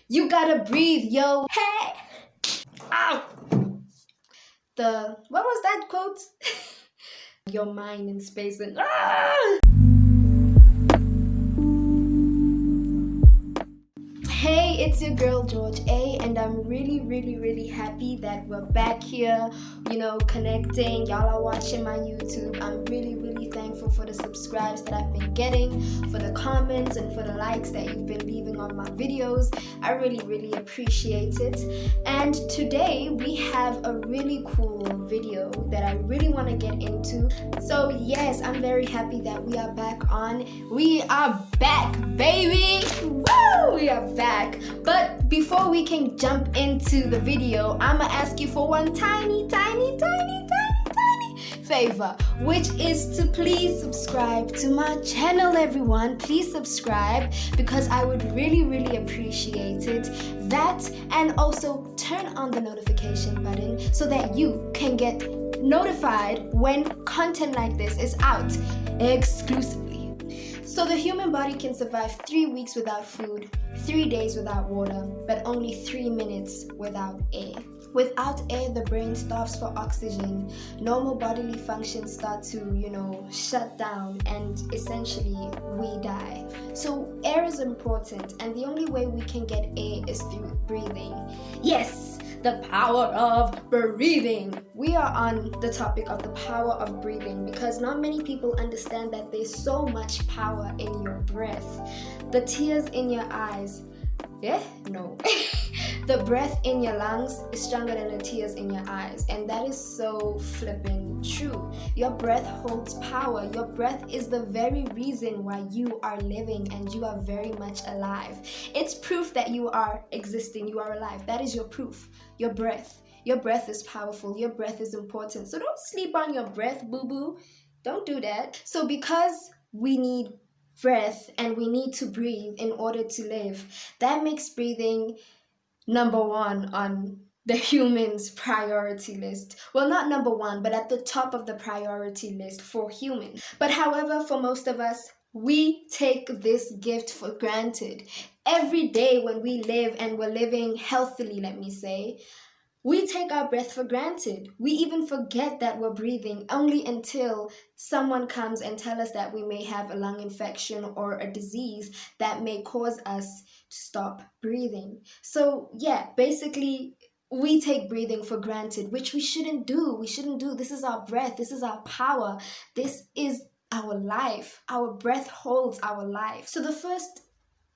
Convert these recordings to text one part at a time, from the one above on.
You gotta breathe, yo. Hey! Ow! What was that quote? Your mind in space and Hey, it's your girl George A, and I'm really happy that we're back here, connecting. Y'all are watching my YouTube. I'm really thankful for the subscribes that I've been getting, for the comments and for the likes that you've been leaving on my videos. I really appreciate it. And today we have a really cool video that I really want to get into. So yes, I'm very happy that we are back on. We are back, baby! Woo! We are back. But before we can jump into the video, I'ma ask you for one tiny favor, which is to please subscribe to my channel, everyone. Please subscribe, because I would really appreciate it. That, and also turn on the notification button so that you can get notified when content like this is out exclusively. So the human body can survive 3 weeks without food, 3 days without water, but only 3 minutes without air. Without air, the brain starves for oxygen. Normal bodily functions start to, shut down, and essentially we die. So air is important, and the only way we can get air is through breathing. Yes, the power of breathing. We are on the topic of the power of breathing because not many people understand that there's so much power in your breath. The tears in your eyes, the breath in your lungs is stronger than the tears in your eyes, and that is so flipping true. Your breath holds power. Your breath is the very reason why you are living and you are very much alive. It's proof that you are existing, you are alive. That is your proof. Your breath. Your breath is powerful. Your breath is important. So don't sleep on your breath, boo-boo. Don't do that. So because we need breath and we need to breathe in order to live, that makes breathing number one on the human's priority list. Well, not number one, but at the top of the priority list for humans. But however, for most of us, we take this gift for granted. Every day when we live and we're living healthily, let me say, we take our breath for granted. We even forget that we're breathing only until someone comes and tells us that we may have a lung infection or a disease that may cause us to stop breathing. So yeah, basically, we take breathing for granted, which we shouldn't do. This is our breath. This is our power. This is our life. Our breath holds our life. So the first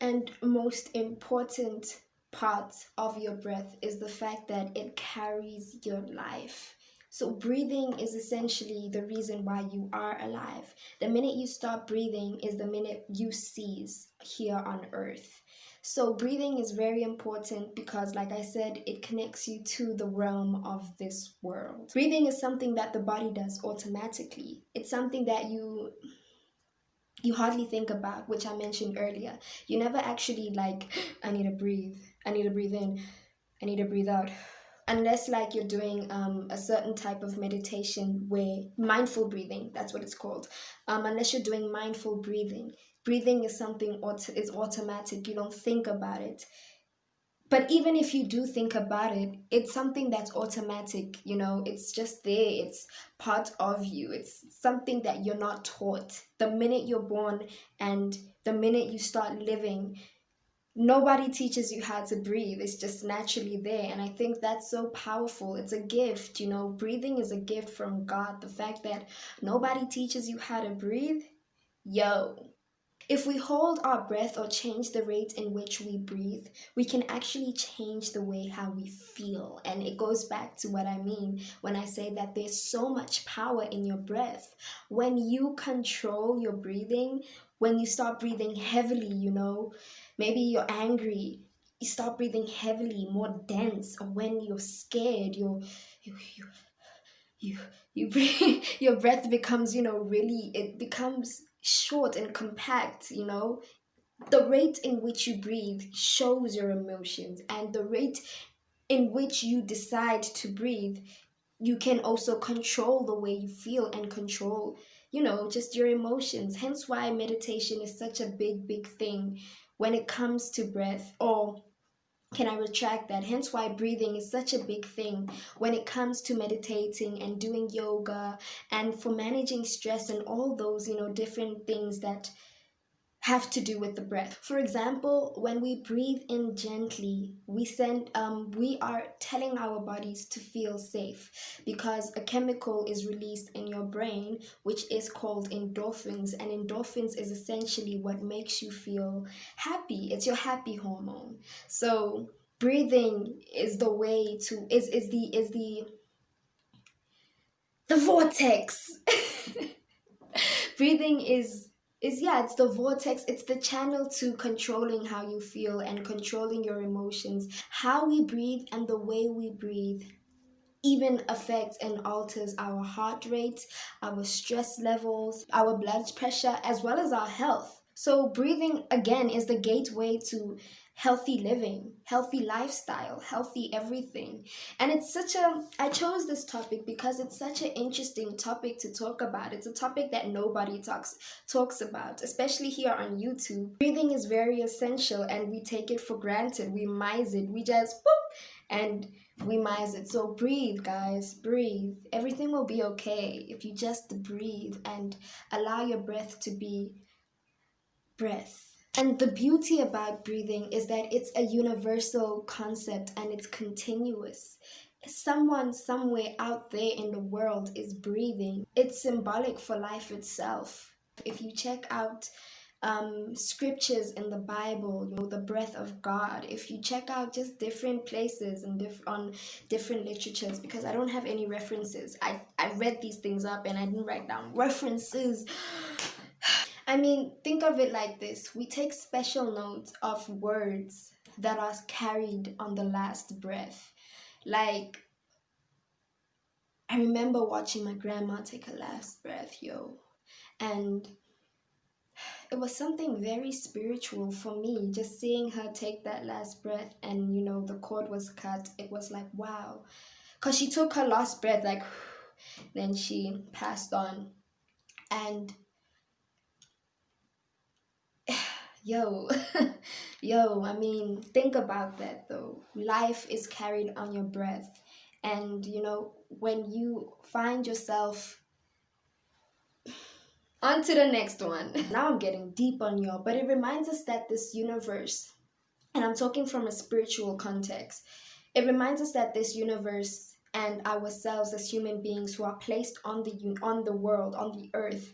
and most important part of your breath is the fact that it carries your life. So breathing is essentially the reason why you are alive. The minute you stop breathing is the minute you cease here on earth. So breathing is very important because, like I said, it connects you to the realm of this world. Breathing is something that the body does automatically. It's something that you hardly think about, which I mentioned earlier. You never actually I need to breathe in, I need to breathe out. Unless you're doing a certain type of meditation where mindful breathing, that's what it's called. Unless you're doing mindful breathing. Breathing is something is automatic. You don't think about it. But even if you do think about it, it's something that's automatic, it's just there, it's part of you. It's something that you're not taught. The minute you're born and the minute you start living, nobody teaches you how to breathe. It's just naturally there. And I think that's so powerful. It's a gift, breathing is a gift from God. The fact that nobody teaches you how to breathe, if we hold our breath or change the rate in which we breathe, we can actually change the way how we feel. And it goes back to what I mean when I say that there's so much power in your breath. When you control your breathing, when you start breathing heavily, maybe you're angry, you start breathing heavily, more dense. Or when you're scared, your breath becomes, it becomes short and compact. The rate in which you breathe shows your emotions, and the rate in which you decide to breathe, you can also control the way you feel and control, just your emotions. Hence why meditation is such a big thing when it comes to breath, or Can I retract that? Hence why breathing is such a big thing when it comes to meditating and doing yoga and for managing stress and all those, different things that have to do with the breath. For example, when we breathe in gently, we are telling our bodies to feel safe because a chemical is released in your brain which is called endorphins, and endorphins is essentially what makes you feel happy. It's your happy hormone. So breathing is the way to is the vortex. Breathing is yeah, it's the vortex, it's the channel to controlling how you feel and controlling your emotions. How we breathe and the way we breathe even affects and alters our heart rate, our stress levels, our blood pressure, as well as our health. So breathing again is the gateway to healthy living, healthy lifestyle, healthy everything. And I chose this topic because it's such an interesting topic to talk about. It's a topic that nobody talks about, especially here on YouTube. Breathing is very essential and we take it for granted. We mize it. We just boop and we mize it. So breathe, guys, breathe. Everything will be okay if you just breathe and allow your breath to be breath. And the beauty about breathing is that it's a universal concept and it's continuous. Someone somewhere out there in the world is breathing. It's symbolic for life itself. If you check out scriptures in the Bible, the breath of God, if you check out just different places and on different literatures, because I don't have any references. I read these things up and I didn't write down references. I mean, think of it like this. We take special notes of words that are carried on the last breath. Like, I remember watching my grandma take her last breath, and it was something very spiritual for me, just seeing her take that last breath and, the cord was cut. It was like, wow. Because she took her last breath, like, then she passed on. And I mean, think about that though. Life is carried on your breath. And, when you find yourself on to the next one. Now I'm getting deep on y'all, but it reminds us that this universe, and I'm talking from a spiritual context, it reminds us that this universe and ourselves as human beings who are placed on the world, on the earth,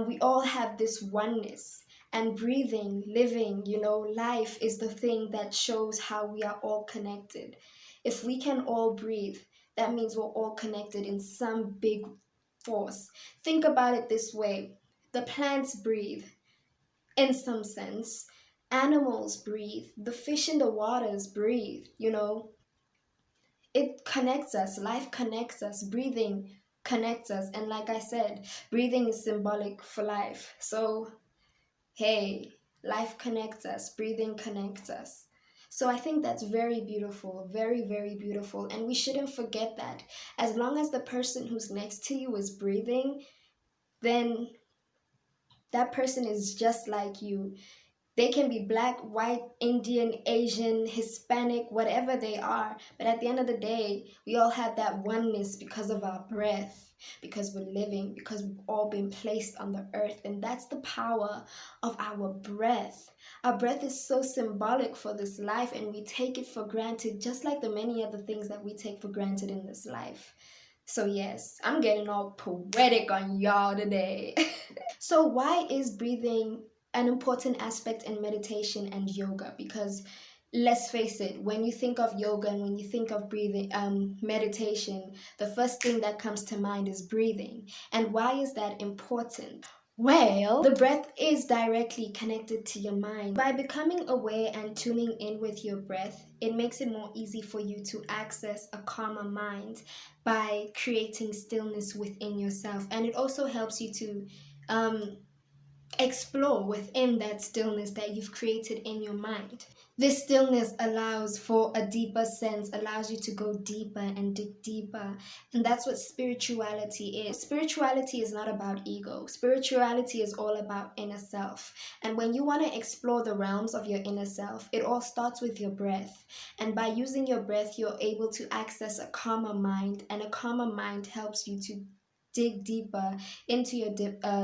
we all have this oneness. And breathing, living, life is the thing that shows how we are all connected. If we can all breathe, that means we're all connected in some big force. Think about it this way. The plants breathe, in some sense. Animals breathe. The fish in the waters breathe, It connects us. Life connects us. Breathing connects us. And like I said, breathing is symbolic for life. So hey, life connects us, breathing connects us. So I think that's very beautiful, very, very beautiful. And we shouldn't forget that. As long as the person who's next to you is breathing, then that person is just like you. They can be black, white, Indian, Asian, Hispanic, whatever they are. But at the end of the day, we all have that oneness because of our breath, because we're living, because we've all been placed on the earth. And that's the power of our breath. Our breath is so symbolic for this life, and we take it for granted, just like the many other things that we take for granted in this life. So yes, I'm getting all poetic on y'all today. So why is breathing an important aspect in meditation and yoga? Because let's face it, when you think of yoga and when you think of breathing, meditation, the first thing that comes to mind is breathing. And why is that important? Well, the breath is directly connected to your mind. By becoming aware and tuning in with your breath, it makes it more easy for you to access a calmer mind by creating stillness within yourself. And it also helps you to explore within that stillness that you've created in your mind. This stillness allows for a deeper sense, allows you to go deeper and dig deeper. And that's what spirituality is. Spirituality is not about ego. Spirituality is all about inner self. And when you want to explore the realms of your inner self, it all starts with your breath. And by using your breath, you're able to access a calmer mind. And a calmer mind helps you to dig deeper into your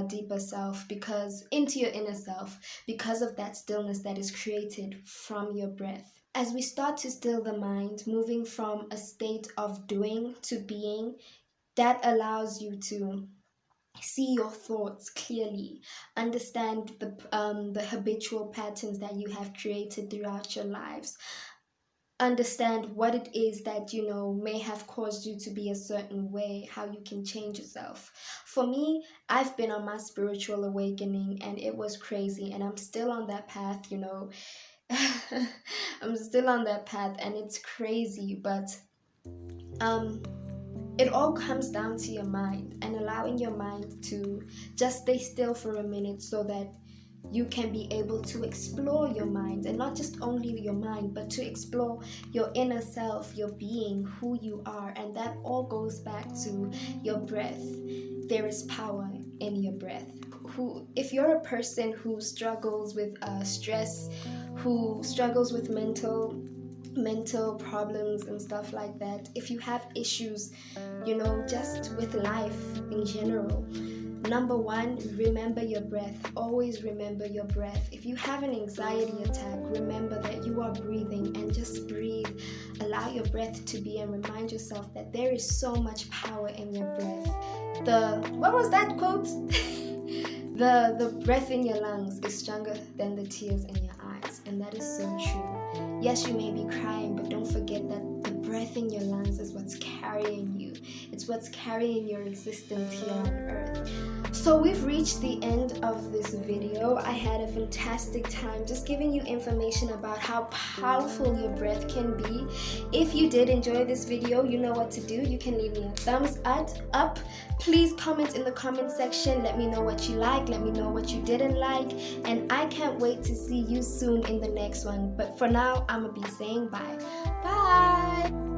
deeper self, because into your inner self, because of that stillness that is created from your breath. As we start to still the mind, moving from a state of doing to being, that allows you to see your thoughts clearly, understand the habitual patterns that you have created throughout your lives, understand what it is that may have caused you to be a certain way, how you can change yourself. For me, I've been on my spiritual awakening and it was crazy, and I'm still on that path. I'm still on that path and it's crazy, but it all comes down to your mind and allowing your mind to just stay still for a minute so that you can be able to explore your mind, and not just only your mind, but to explore your inner self, your being, who you are. And that all goes back to your breath. There is power in your breath. If you're a person who struggles with stress, who struggles with mental problems and stuff like that, if you have issues, just with life in general, number one, remember your breath. Always remember your breath. If you have an anxiety attack, remember that you are breathing, and just breathe. Allow your breath to be, and remind yourself that there is so much power in your breath. What was that quote? The breath in your lungs is stronger than the tears in your eyes. And that is so true. Yes, you may be crying, but don't forget that the breath in your lungs is what's carrying you. It's what's carrying your existence here on earth. So we've reached the end of this video. I had a fantastic time just giving you information about how powerful your breath can be. If you did enjoy this video, you know what to do. You can leave me a thumbs up. Please comment in the comment section. Let me know what you liked. Let me know what you didn't like. And I can't wait to see you soon in the next one. But for now, I'm gonna be saying bye. Bye!